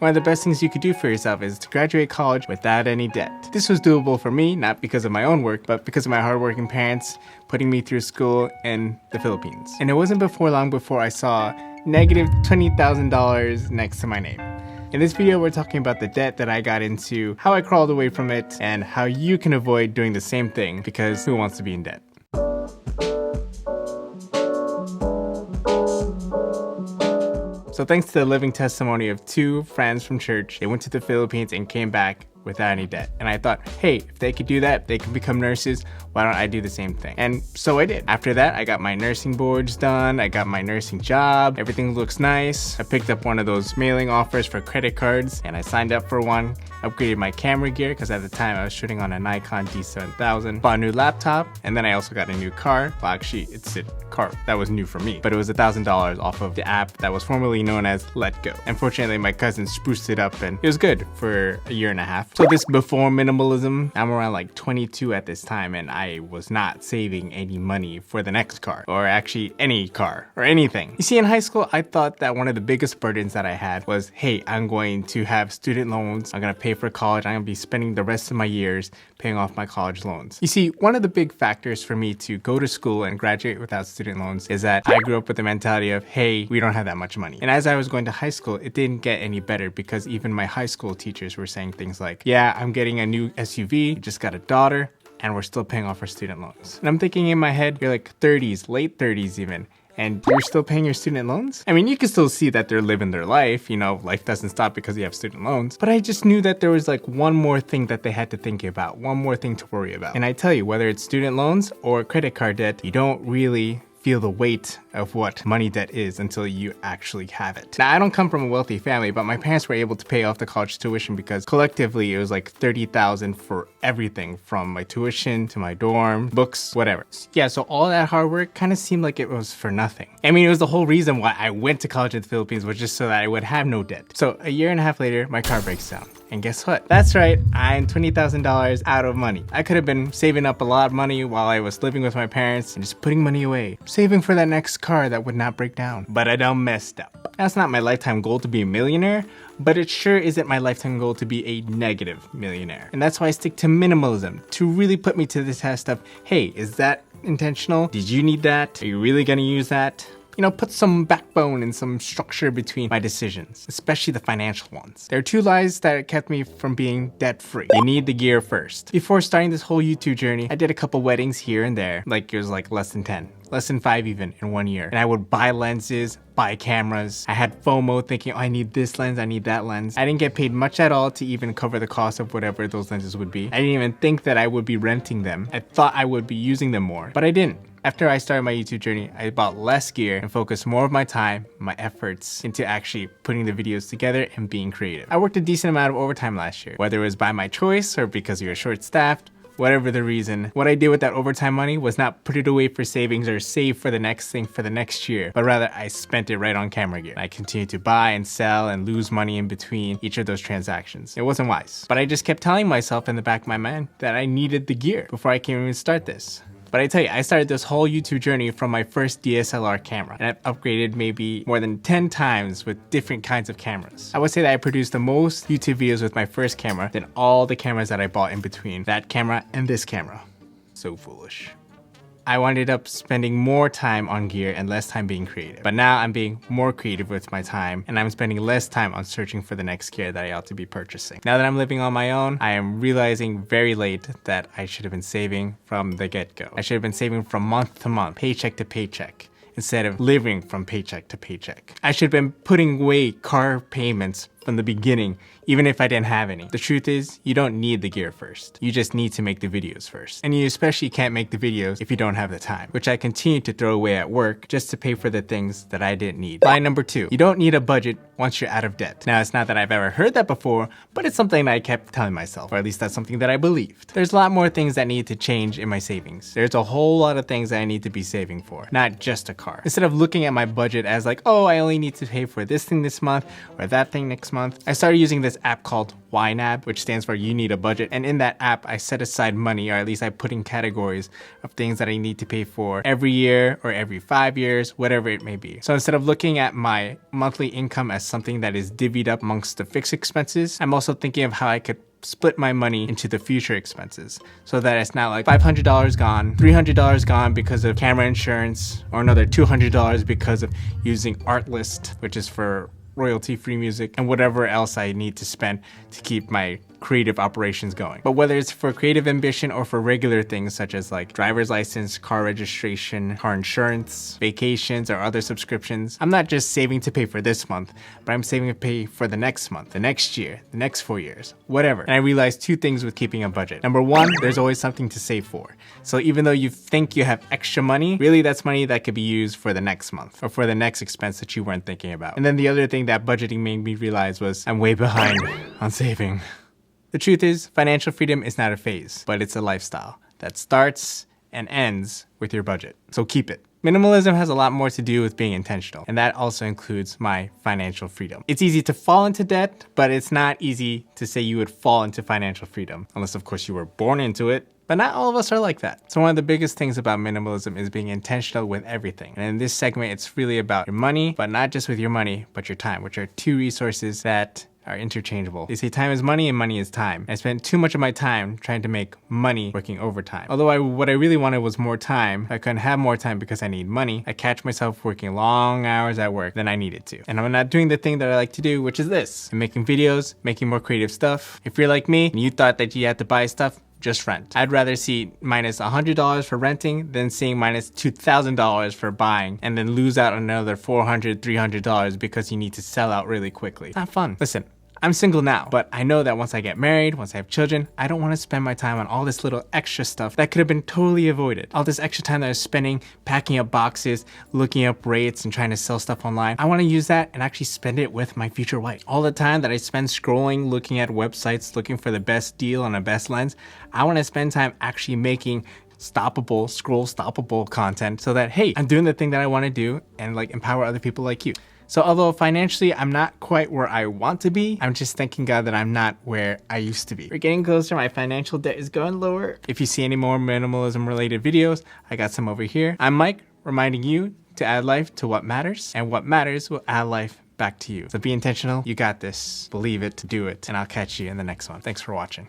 One of the best things you could do for yourself is to graduate college without any debt. This was doable for me, not because of my own work, but because of my hardworking parents putting me through school in the Philippines. And it wasn't long before I saw negative $20,000 next to my name. In this video, we're talking about the debt that I got into, how I crawled away from it, and how you can avoid doing the same thing, because who wants to be in debt? So thanks to the living testimony of two friends from church, they went to the Philippines and came back without any debt. And I thought, hey, if they could do that, they can become nurses, why don't I do the same thing? And so I did. After that, I got my nursing boards done, I got my nursing job, everything looks nice. I picked up one of those mailing offers for credit cards, and I signed up for one, upgraded my camera gear, because at the time I was shooting on a Nikon D7000, bought a new laptop, and then I also got a new car. Well, actually, it's a car that was new for me, but it was $1,000 off of the app that was formerly known as Let Go. Unfortunately, my cousin spruced it up, and it was good for a year and a half. So this before minimalism, I'm around like 22 at this time, and I was not saving any money for the next car, or actually any car, or anything. You see, in high school, I thought that one of the biggest burdens that I had was, hey, I'm going to have student loans, I'm gonna pay for college, I'm gonna be spending the rest of my years paying off my college loans. You see, one of the big factors for me to go to school and graduate without student loans is that I grew up with the mentality of, hey, we don't have that much money. And as I was going to high school, it didn't get any better, because even my high school teachers were saying things like, yeah, I'm getting a new SUV, we just got a daughter, and we're still paying off our student loans. And I'm thinking in my head, you're like 30s, late 30s even, and you're still paying your student loans? I mean, you can still see that they're living their life, you know, life doesn't stop because you have student loans. But I just knew that there was like one more thing that they had to think about, one more thing to worry about. And I tell you, whether it's student loans or credit card debt, you don't really feel the weight of what money debt is until you actually have it. Now, I don't come from a wealthy family, but my parents were able to pay off the college tuition because collectively it was like $30,000 for everything, from my tuition to my dorm, books, whatever. Yeah, so all that hard work kind of seemed like it was for nothing. I mean, it was the whole reason why I went to college in the Philippines, was just so that I would have no debt. So a year and a half later, my car breaks down. And guess what? That's right, I'm $20,000 out of money. I could have been saving up a lot of money while I was living with my parents and just putting money away, saving for that next car that would not break down. But I done messed up. That's not my lifetime goal to be a millionaire, but it sure isn't my lifetime goal to be a negative millionaire. And that's why I stick to minimalism, to really put me to the test of, hey, is that intentional? Did you need that? Are you really gonna use that? You know, put some backbone and some structure between my decisions, especially the financial ones. There are two lies that kept me from being debt-free. You need the gear first. Before starting this whole YouTube journey, I did a couple weddings here and there, like it was like less than 10. Less than 5 even in 1 year. And I would buy lenses, buy cameras. I had FOMO thinking, oh, I need this lens, I need that lens. I didn't get paid much at all to even cover the cost of whatever those lenses would be. I didn't even think that I would be renting them. I thought I would be using them more, but I didn't. After I started my YouTube journey, I bought less gear and focused more of my time, my efforts into actually putting the videos together and being creative. I worked a decent amount of overtime last year, whether it was by my choice or because we were short-staffed. Whatever the reason, what I did with that overtime money was not put it away for savings or save for the next thing for the next year, but rather I spent it right on camera gear. I continued to buy and sell and lose money in between each of those transactions. It wasn't wise, but I just kept telling myself in the back of my mind that I needed the gear before I can even start this. But I tell you, I started this whole YouTube journey from my first DSLR camera, and I've upgraded maybe more than 10 times with different kinds of cameras. I would say that I produced the most YouTube videos with my first camera than all the cameras that I bought in between that camera and this camera. So foolish. I ended up spending more time on gear and less time being creative. But now I'm being more creative with my time, and I'm spending less time on searching for the next gear that I ought to be purchasing. Now that I'm living on my own, I am realizing very late that I should have been saving from the get-go. I should have been saving from month to month, paycheck to paycheck, instead of living from paycheck to paycheck. I should have been putting away car payments from the beginning, even if I didn't have any. The truth is, you don't need the gear first. You just need to make the videos first. And you especially can't make the videos if you don't have the time, which I continue to throw away at work just to pay for the things that I didn't need. Lie number 2, you don't need a budget once you're out of debt. Now, it's not that I've ever heard that before, but it's something that I kept telling myself, or at least that's something that I believed. There's a lot more things that need to change in my savings. There's a whole lot of things that I need to be saving for, not just a car. Instead of looking at my budget as like, oh, I only need to pay for this thing this month or that thing next next month, I started using this app called YNAB, which stands for You Need a Budget. And in that app, I set aside money, or at least I put in categories of things that I need to pay for every year or every 5 years, whatever it may be. So instead of looking at my monthly income as something that is divvied up amongst the fixed expenses, I'm also thinking of how I could split my money into the future expenses so that it's not like $500 gone, $300 gone because of camera insurance, or another $200 because of using Artlist, which is for royalty-free music, and whatever else I need to spend to keep my creative operations going. But whether it's for creative ambition or for regular things such as like driver's license, car registration, car insurance, vacations, or other subscriptions, I'm not just saving to pay for this month, but I'm saving to pay for the next month, the next year, the next 4 years, whatever. And I realized 2 things with keeping a budget. Number 1, there's always something to save for. So even though you think you have extra money, really that's money that could be used for the next month or for the next expense that you weren't thinking about. And then the other thing that budgeting made me realize was I'm way behind on saving. The truth is, financial freedom is not a phase, but it's a lifestyle that starts and ends with your budget. So keep it. Minimalism has a lot more to do with being intentional, and that also includes my financial freedom. It's easy to fall into debt, but it's not easy to say you would fall into financial freedom, unless of course you were born into it. But not all of us are like that. So one of the biggest things about minimalism is being intentional with everything. And in this segment, it's really about your money, but not just with your money, but your time, which are 2 resources that are interchangeable. They say time is money and money is time. I spent too much of my time trying to make money working overtime. Although what I really wanted was more time, I couldn't have more time because I need money. I catch myself working long hours at work than I needed to. And I'm not doing the thing that I like to do, which is this. I'm making videos, making more creative stuff. If you're like me and you thought that you had to buy stuff, just rent. I'd rather see minus $100 for renting than seeing minus $2,000 for buying and then lose out on another $400, $300 because you need to sell out really quickly. It's not fun. Listen, I'm single now, but I know that once I get married, once I have children, I don't want to spend my time on all this little extra stuff that could have been totally avoided. All this extra time that I was spending packing up boxes, looking up rates, and trying to sell stuff online. I want to use that and actually spend it with my future wife. All the time that I spend scrolling, looking at websites, looking for the best deal on the best lens, I want to spend time actually making stoppable content so that, hey, I'm doing the thing that I want to do and like empower other people like you. So although financially I'm not quite where I want to be, I'm just thanking God that I'm not where I used to be. We're getting closer, my financial debt is going lower. If you see any more minimalism related videos, I got some over here. I'm Mike, reminding you to add life to what matters, and what matters will add life back to you. So be intentional, you got this, believe it, do it, and I'll catch you in the next one. Thanks for watching.